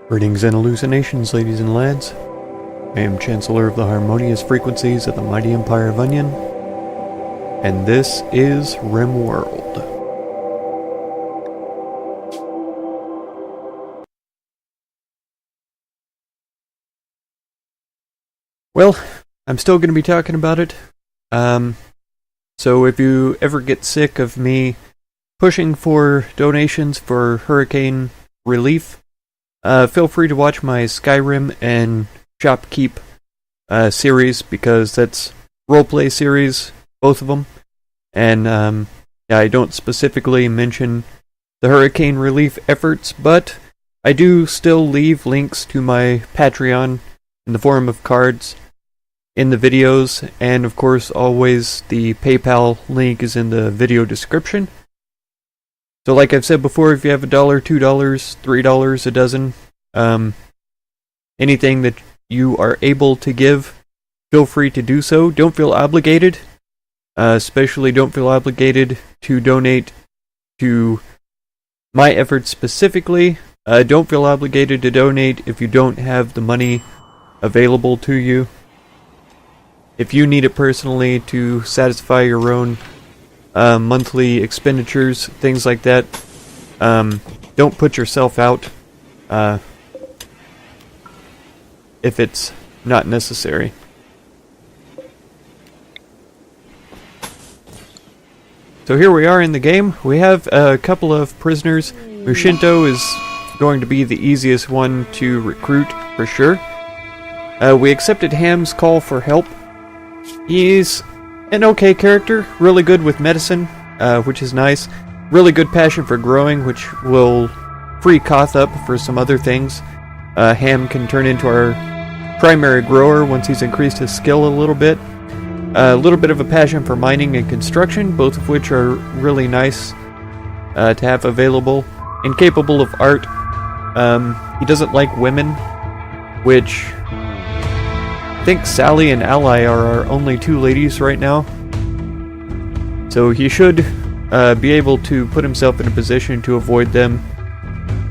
Greetings and hallucinations, ladies and lads. I am Chancellor of the Harmonious Frequencies of the Mighty Empire of Onion, and this is Rimworld. Well, I'm still going to be talking about it. So if you ever get sick of me pushing for donations for hurricane relief, feel free to watch my Skyrim and Shopkeep series, because that's roleplay series, both of them. And yeah, I don't specifically mention the hurricane relief efforts, but I do still leave links to my Patreon in the form of cards in the videos, and of course always the PayPal link is in the video description. So like I've said before, if you have $1, $2, $3 a dozen, anything that you are able to give, feel free to do so. Don't feel obligated, especially don't feel obligated to donate to my efforts specifically. Don't feel obligated to donate if you don't have the money available to you. If you need it personally to satisfy your own monthly expenditures, things like that, don't put yourself out if it's not necessary. So here we are in the game. We have a couple of prisoners. Mushinto is going to be the easiest one to recruit for sure. We accepted Ham's call for help. He's an okay character, really good with medicine, which is nice. Really good passion for growing, which will free Koth up for some other things. Ham can turn into our primary grower once he's increased his skill a little bit. A little bit of a passion for mining and construction, both of which are really nice to have available. And capable of art. He doesn't like women, which I think Sally and Ally are our only two ladies right now. So he should be able to put himself in a position to avoid them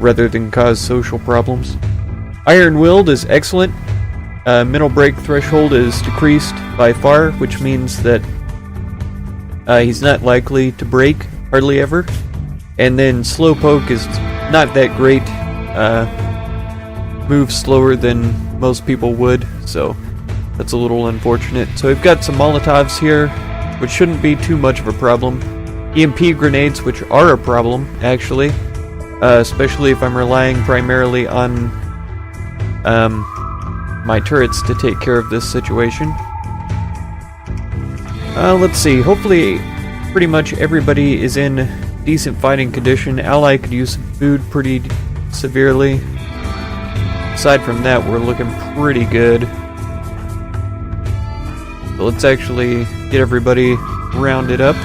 rather than cause social problems. Iron-willed is excellent. Mental break threshold is decreased by far, which means that he's not likely to break, hardly ever. And then Slowpoke is not that great. Moves slower than most people would, so that's a little unfortunate. So we've got some Molotovs here, which shouldn't be too much of a problem. EMP grenades, which are a problem, actually. Especially if I'm relying primarily on my turrets to take care of this situation. Let's see, hopefully pretty much everybody is in decent fighting condition. Ally could use some food pretty severely. Aside from that, we're looking pretty good. So let's actually get everybody rounded up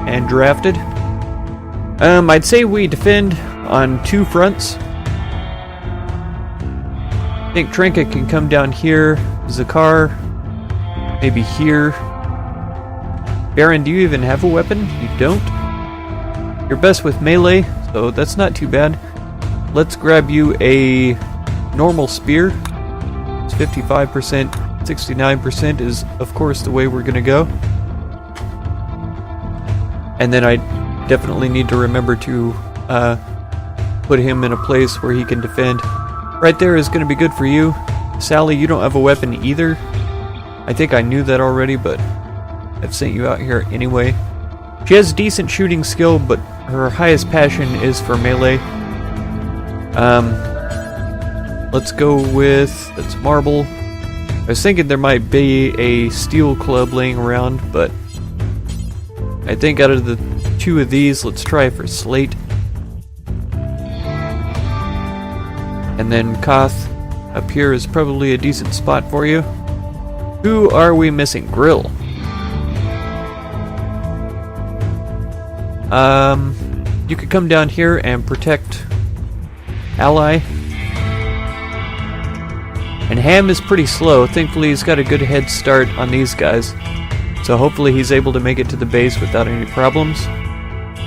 and drafted. I'd say we defend on two fronts. I think Trinket can come down here. Zakar, maybe here. Baron, do you even have a weapon? You don't? You're best with melee, so that's not too bad. Let's grab you a normal spear. It's 55%, 69% is, of course, the way we're gonna go. And then I definitely need to remember to put him in a place where he can defend. Right there is gonna be good for you. Sally, you don't have a weapon either. I think I knew that already, but I've sent you out here anyway. She has decent shooting skill, but her highest passion is for melee. Let's go with, that's marble. I was thinking there might be a steel club laying around, but I think out of the two of these, let's try for slate. And then Koth up here is probably a decent spot for you. Who are we missing? Grill. You could come down here and protect Ally. And Ham is pretty slow. Thankfully, he's got a good head start on these guys. So hopefully he's able to make it to the base without any problems.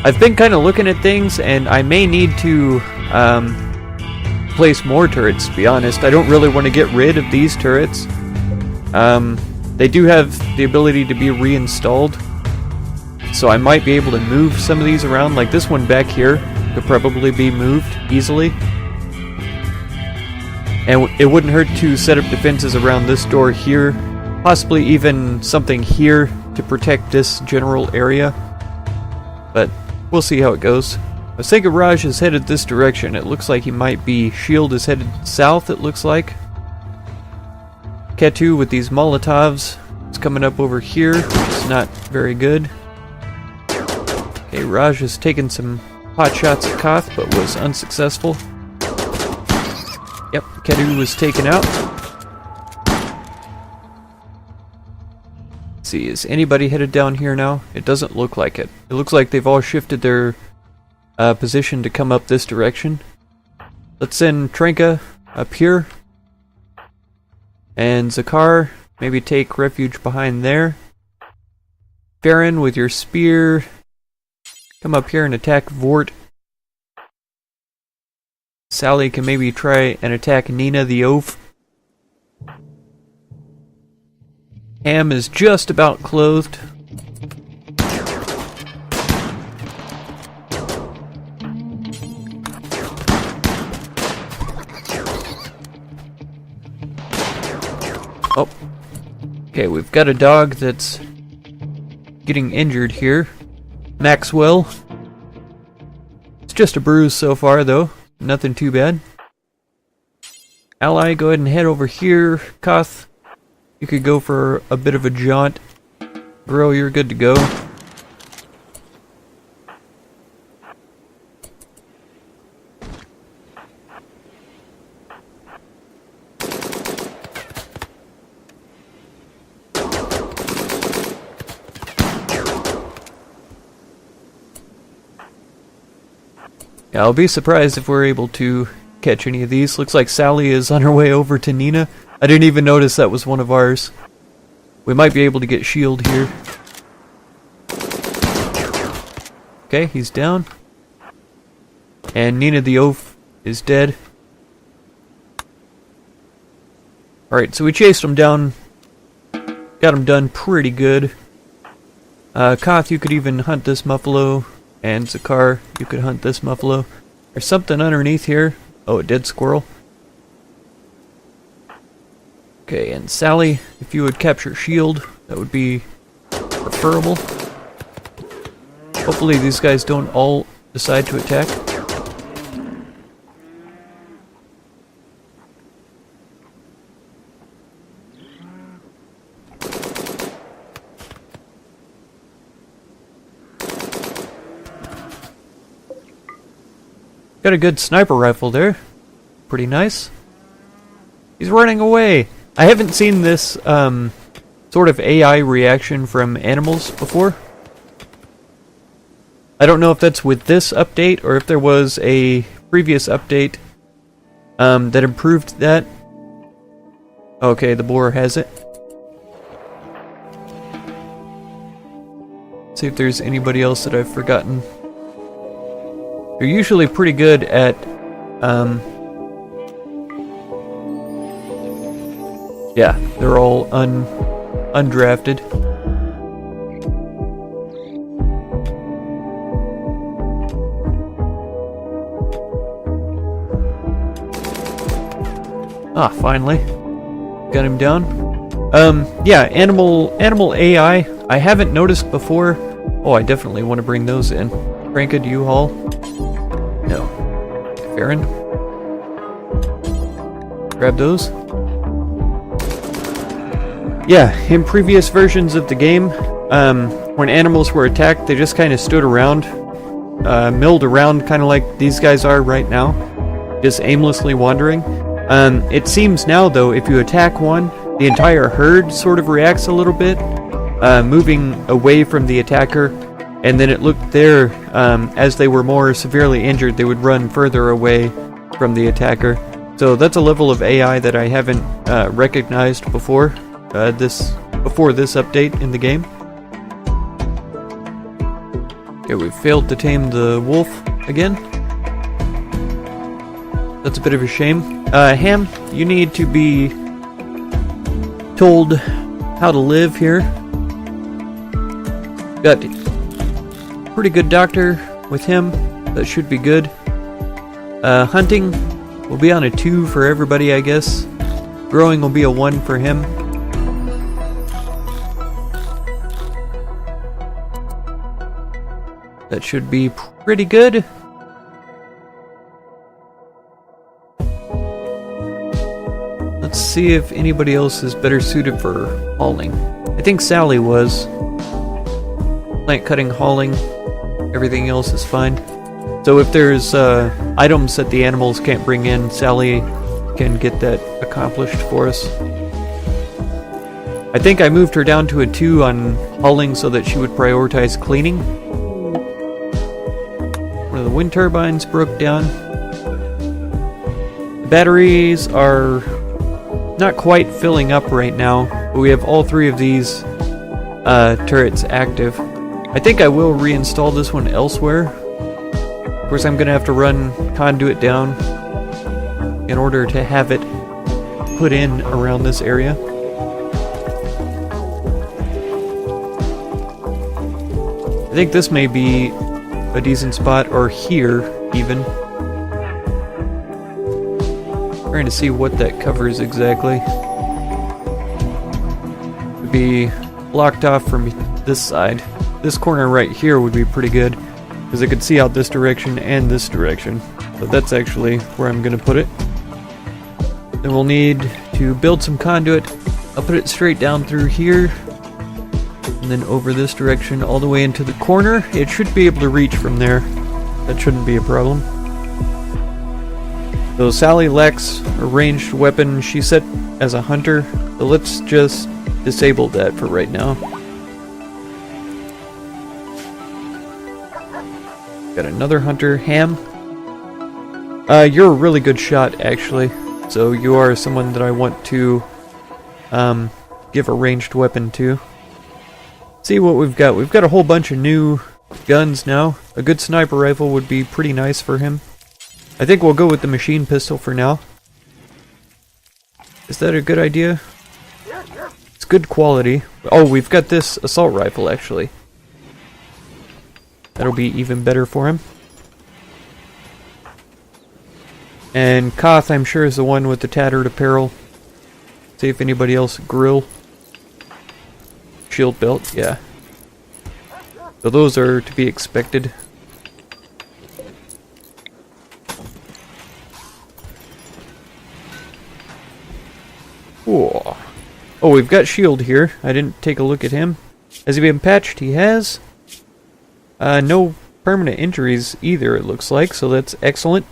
I've been kind of looking at things, and I may need to place more turrets, to be honest. I don't really want to get rid of these turrets. They do have the ability to be reinstalled, so I might be able to move some of these around. Like this one back here could probably be moved easily. And it wouldn't hurt to set up defenses around this door here, possibly even something here to protect this general area. But we'll see how it goes. I think Raj is headed this direction. It looks like he might be. Shield is headed south, it looks like. Ketu with these Molotovs is coming up over here, which is not very good. Okay, Raj has taken some pot shots at Koth, but was unsuccessful. Yep, Ketu was taken out. Let's see, is anybody headed down here now? It doesn't look like it. It looks like they've all shifted their position to come up this direction. Let's send Trenka up here. And Zakar, maybe take refuge behind there. Farron with your spear, come up here and attack Vort. Sally can maybe try and attack Nina the Oaf. Ham is just about clothed. Oh. Okay, we've got a dog that's getting injured here. Maxwell. It's just a bruise so far, though. Nothing too bad. Ally, go ahead and head over here. Koth, you could go for a bit of a jaunt. Bro, you're good to go. Yeah, I'll be surprised if we're able to catch any of these. Looks like Sally is on her way over to Nina. I didn't even notice that was one of ours. We might be able to get shield here. Okay, he's down. And Nina the Oaf is dead. Alright, so we chased him down. Got him done pretty good. Koth, you could even hunt this Muffalo. And Zakar, you could hunt this Muffalo. There's something underneath here. Oh, a dead squirrel. Okay, and Sally, if you would capture shield, that would be preferable. Hopefully these guys don't all decide to attack. Got a good sniper rifle there. Pretty nice. He's running away. I haven't seen this sort of AI reaction from animals before. I don't know if that's with this update or if there was a previous update that improved that. Okay, the boar has it. See if there's anybody else that I've forgotten. They're usually pretty good at, yeah, they're all undrafted. Ah, finally. Got him down. Yeah, animal AI, I haven't noticed before. Oh, I definitely want to bring those in. Franka, do you haul? No. Farron? Grab those. Yeah, in previous versions of the game, when animals were attacked, they just kind of stood around, milled around, kind of like these guys are right now, just aimlessly wandering. It seems now, though, if you attack one, the entire herd sort of reacts a little bit, moving away from the attacker. And then it looked there, as they were more severely injured, they would run further away from the attacker. So that's a level of AI that I haven't recognized before this update in the game. Okay, we failed to tame the wolf again. That's a bit of a shame. Ham, you need to be told how to live here. Got pretty good doctor with him. That should be good. Hunting will be on a 2 for everybody, I guess. Growing will be a 1 for him. That should be pretty good. Let's see if anybody else is better suited for hauling. I think Sally was. Plant cutting, hauling, everything else is fine. So if there's items that the animals can't bring in, Sally can get that accomplished for us. I think I moved her down to a 2 on hauling so that she would prioritize cleaning. One of the wind turbines broke down. The batteries are not quite filling up right now, but we have all 3 of these turrets active. I think I will reinstall this one elsewhere. Of course, I'm going to have to run conduit down in order to have it put in around this area. I think this may be a decent spot, or here even. Trying to see what that covers exactly. Would be blocked off from this side. This corner right here would be pretty good, because I could see out this direction and this direction. So that's actually where I'm going to put it. Then we'll need to build some conduit. I'll put it straight down through here, and then over this direction all the way into the corner. It should be able to reach from there. That shouldn't be a problem. So Sally lacks a ranged weapon. She's set as a hunter, so let's just disable that for right now. Got another hunter, Ham. You're a really good shot, actually. So you are someone that I want to give a ranged weapon to. See what we've got. We've got a whole bunch of new guns now. A good sniper rifle would be pretty nice for him. I think we'll go with the machine pistol for now. Is that a good idea? It's good quality. Oh, we've got this assault rifle, actually. That'll be even better for him. And Koth, I'm sure, is the one with the tattered apparel. See if anybody else. Grill. Shield belt, yeah. So those are to be expected. Whoa. Oh, we've got Shield here. I didn't take a look at him. Has he been patched? He has. No permanent injuries either, it looks like, so that's excellent.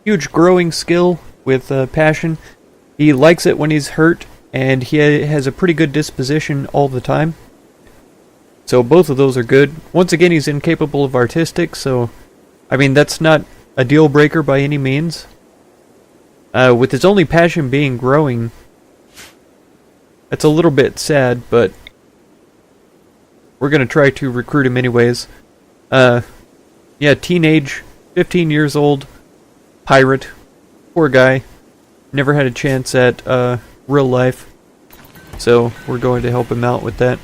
Huge growing skill with passion. He likes it when he's hurt, and he has a pretty good disposition all the time. So both of those are good. Once again, he's incapable of artistic, so I mean, that's not a deal breaker by any means. With his only passion being growing, that's a little bit sad, but we're going to try to recruit him anyways. Yeah, teenage, 15 years old, pirate, poor guy, never had a chance at real life, so we're going to help him out with that.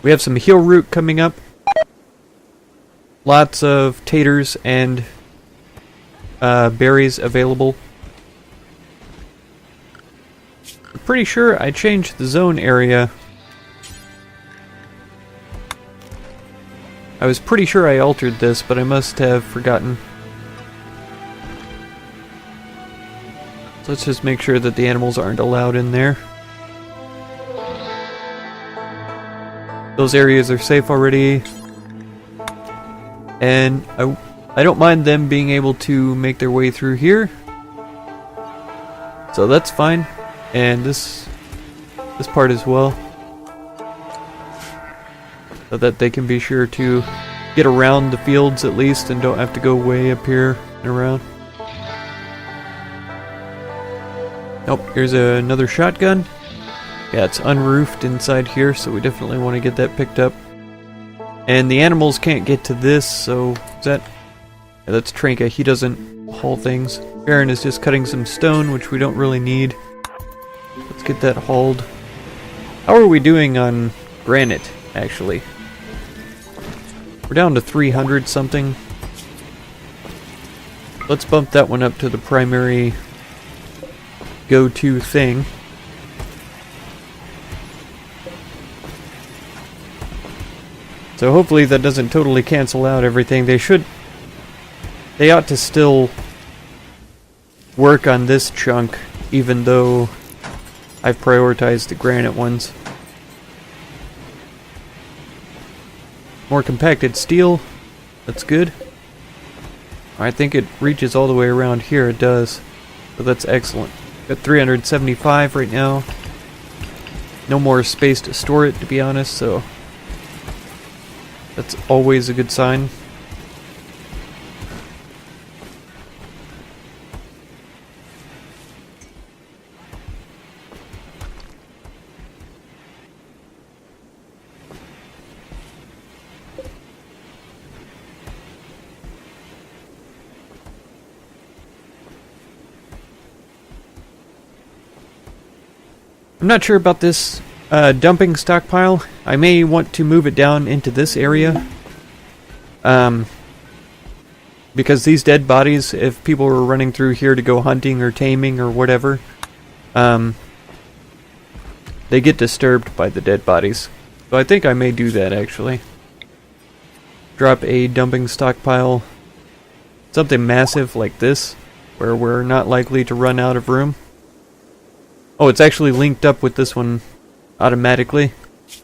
We have some heal root coming up, lots of taters and berries available. I'm pretty sure I changed the zone area. I was pretty sure I altered this, but I must have forgotten. So let's just make sure that the animals aren't allowed in there. Those areas are safe already. And I don't mind them being able to make their way through here. So that's fine. And this part as well. So that they can be sure to get around the fields at least and don't have to go way up here and around. Nope, here's another shotgun. Yeah, it's unroofed inside here, so we definitely want to get that picked up. And the animals can't get to this, so is that Yeah, that's Trinka. He doesn't haul things. Baron is just cutting some stone, which we don't really need. Let's get that hauled. How are we doing on granite, actually? We're down to 300 something. Let's bump that one up to the primary go-to thing. So hopefully that doesn't totally cancel out everything. They ought to still work on this chunk, even though I've prioritized the granite ones. More compacted steel. That's good. I think it reaches all the way around here. It does. So that's excellent. Got 375 right now. No more space to store it, to be honest, so that's always a good sign. I'm not sure about this dumping stockpile. I may want to move it down into this area. Because these dead bodies, if people were running through here to go hunting or taming or whatever, they get disturbed by the dead bodies. So I think I may do that, actually. Drop a dumping stockpile. Something massive like this, where we're not likely to run out of room. Oh, it's actually linked up with this one automatically.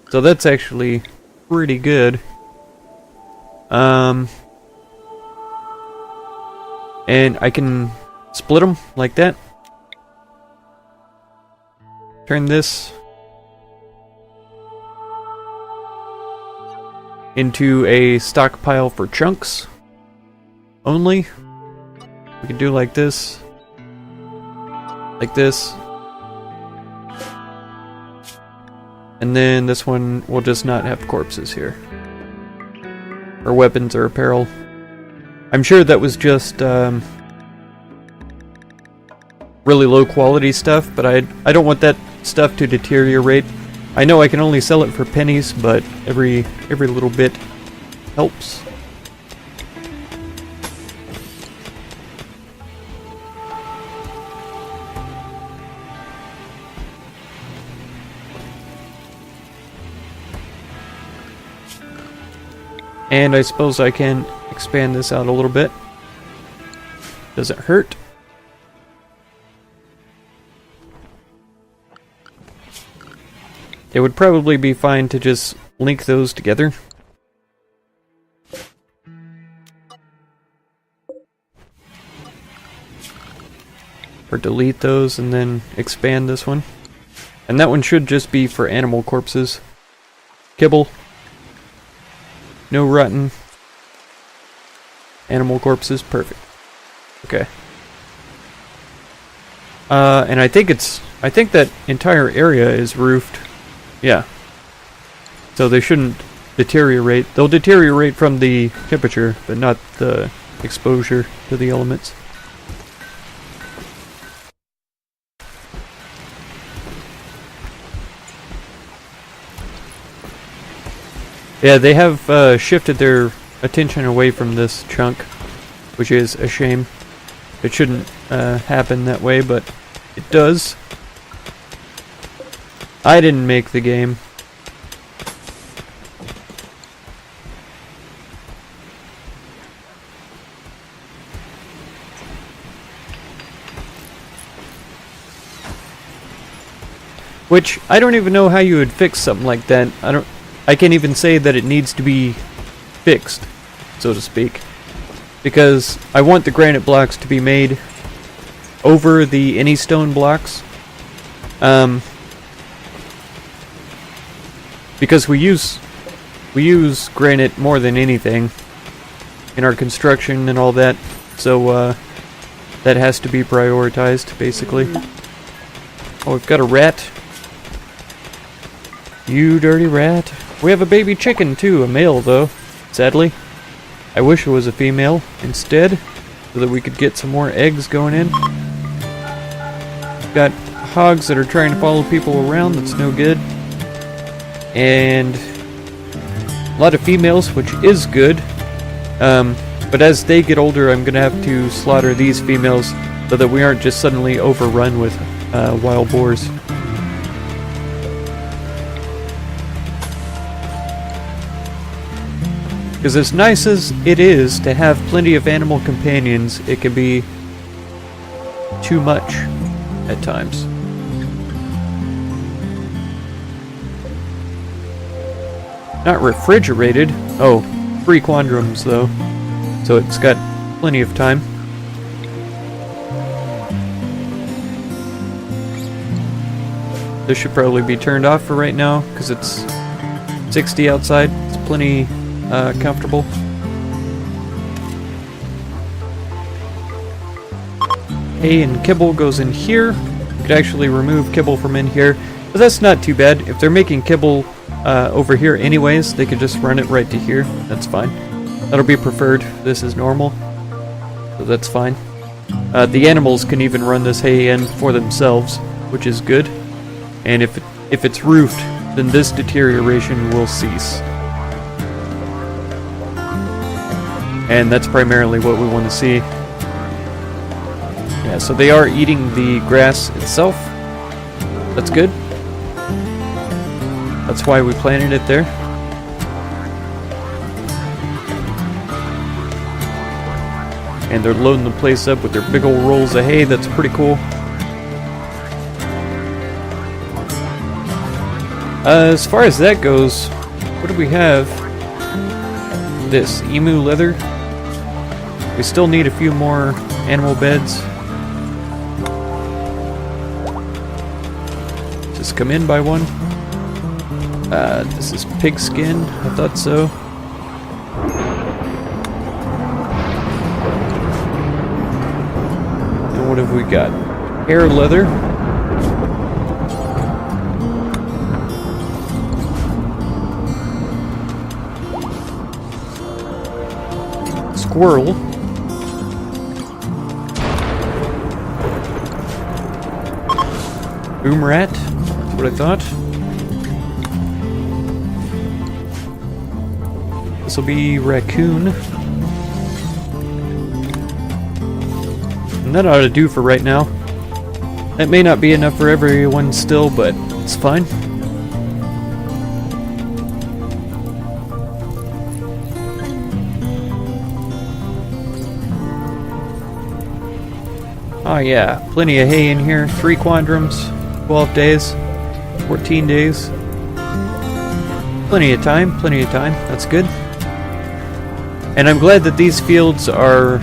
So that's actually pretty good. And I can split them like that. Turn this into a stockpile for chunks only. We can do like this. Like this. And then this one will just not have corpses here. Or weapons or apparel. I'm sure that was just really low quality stuff, but I don't want that stuff to deteriorate. I know I can only sell it for pennies, but every little bit helps. And I suppose I can expand this out a little bit. Doesn't hurt. It would probably be fine to just link those together. Or delete those and then expand this one. And that one should just be for animal corpses. Kibble. No rotten animal corpses. Perfect. Okay. And I think that entire area is roofed. Yeah. So they shouldn't deteriorate. They'll deteriorate from the temperature, but not the exposure to the elements. Yeah, they have shifted their attention away from this chunk, which is a shame. It shouldn't happen that way, but it does. I didn't make the game. Which, I don't even know how you would fix something like that. I can't even say that it needs to be fixed, so to speak. Because I want the granite blocks to be made over the any stone blocks. Because we use granite more than anything in our construction and all that, so that has to be prioritized, basically. Oh, we've got a rat. You dirty rat. We have a baby chicken too, a male though, sadly. I wish it was a female instead, so that we could get some more eggs going in. Got hogs that are trying to follow people around, that's no good. And a lot of females, which is good. But as they get older, I'm going to have to slaughter these females so that we aren't just suddenly overrun with wild boars. Because as nice as it is to have plenty of animal companions, it can be too much at times. Not refrigerated. Oh, 3 quandrums though. So it's got plenty of time. This should probably be turned off for right now because it's 60 outside. It's plenty comfortable. Hay and kibble goes in here. You could actually remove kibble from in here, but that's not too bad. If they're making kibble over here anyways, they could just run it right to here. That's fine. That'll be preferred. This is normal, so that's fine. The animals can even run this hay in for themselves, which is good. And if it's roofed, then this deterioration will cease. And that's primarily what we want to see. Yeah, so they are eating the grass itself. That's good. That's why we planted it there. And they're loading the place up with their big old rolls of hay. That's pretty cool. As far as that goes, what do we have? This emu leather. We still need a few more animal beds. Just come in by one. This is pig skin. I thought so. And what have we got? Hair leather. Squirrel. Boom rat. That's what I thought. This will be raccoon. And that ought to do for right now. That may not be enough for everyone still, but it's fine. Oh yeah, plenty of hay in here. 3 quandrums, 12 days, 14 days. Plenty of time, plenty of time. That's good. And I'm glad that these fields are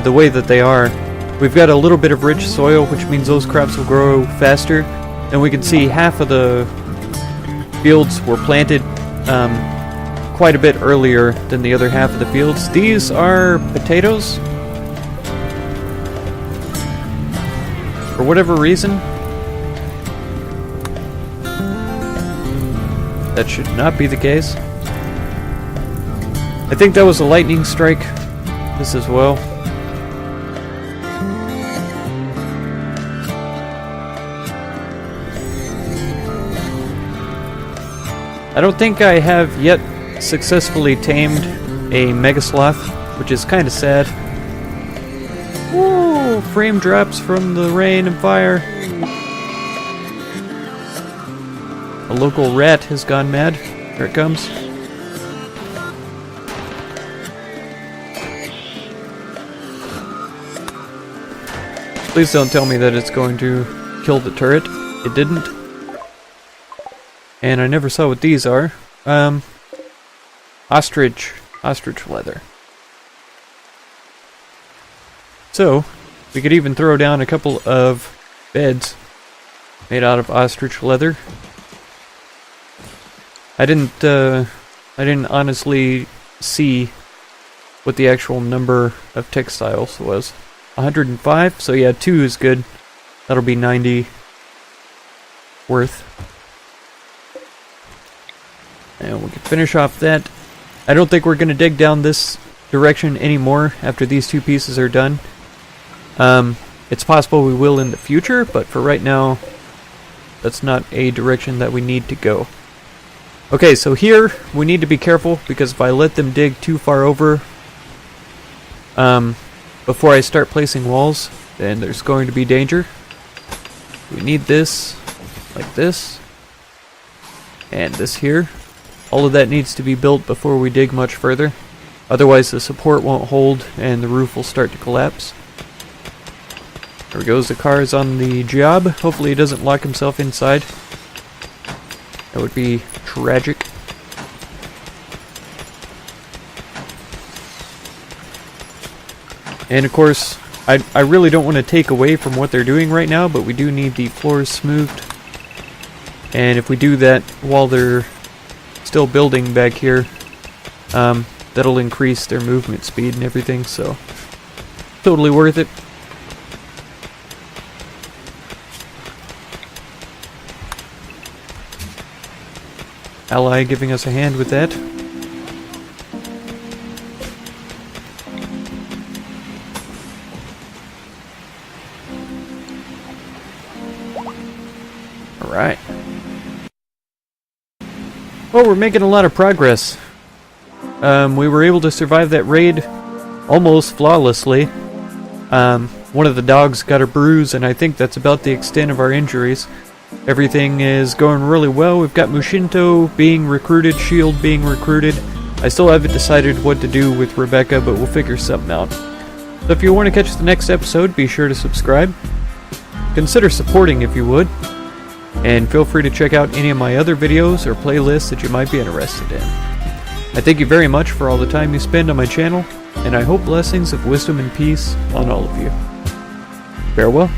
the way that they are. We've got a little bit of rich soil, which means those crops will grow faster. And we can see half of the fields were planted quite a bit earlier than the other half of the fields. These are potatoes. For whatever reason, that should not be the case. I think that was a lightning strike. This as well. I don't think I have yet successfully tamed a Megasloth, which is kind of sad. Whoa! Frame drops from the rain and fire. A local rat has gone mad. Here it comes. Please don't tell me that it's going to kill the turret. It didn't. And I never saw what these are. Ostrich leather. So, we could even throw down a couple of beds made out of ostrich leather. I didn't honestly see what the actual number of textiles was. 105, so yeah, 2 is good. That'll be 90 worth. And we can finish off that. I don't think we're going to dig down this direction anymore after these two pieces are done. It's possible we will in the future, but for right now, that's not a direction that we need to go. Okay, so here we need to be careful, because if I let them dig too far over before I start placing walls, then there's going to be danger. We need this, like this, and this here. All of that needs to be built before we dig much further. Otherwise the support won't hold and the roof will start to collapse. There goes, the car is on the job. Hopefully he doesn't lock himself inside. That would be tragic. And of course, I really don't want to take away from what they're doing right now, but we do need the floors smoothed. And if we do that while they're still building back here, that'll increase their movement speed and everything, so totally worth it. Ally giving us a hand with that. Alright. Well, we're making a lot of progress. We were able to survive that raid almost flawlessly. One of the dogs got a bruise, and I think that's about the extent of our injuries. Everything is going really well. We've got Mushinto being recruited, Shield being recruited. I still haven't decided what to do with Rebecca, but we'll figure something out. So if you want to catch the next episode, be sure to subscribe. Consider supporting if you would. And feel free to check out any of my other videos or playlists that you might be interested in. I thank you very much for all the time you spend on my channel, and I hope blessings of wisdom and peace on all of you. Farewell.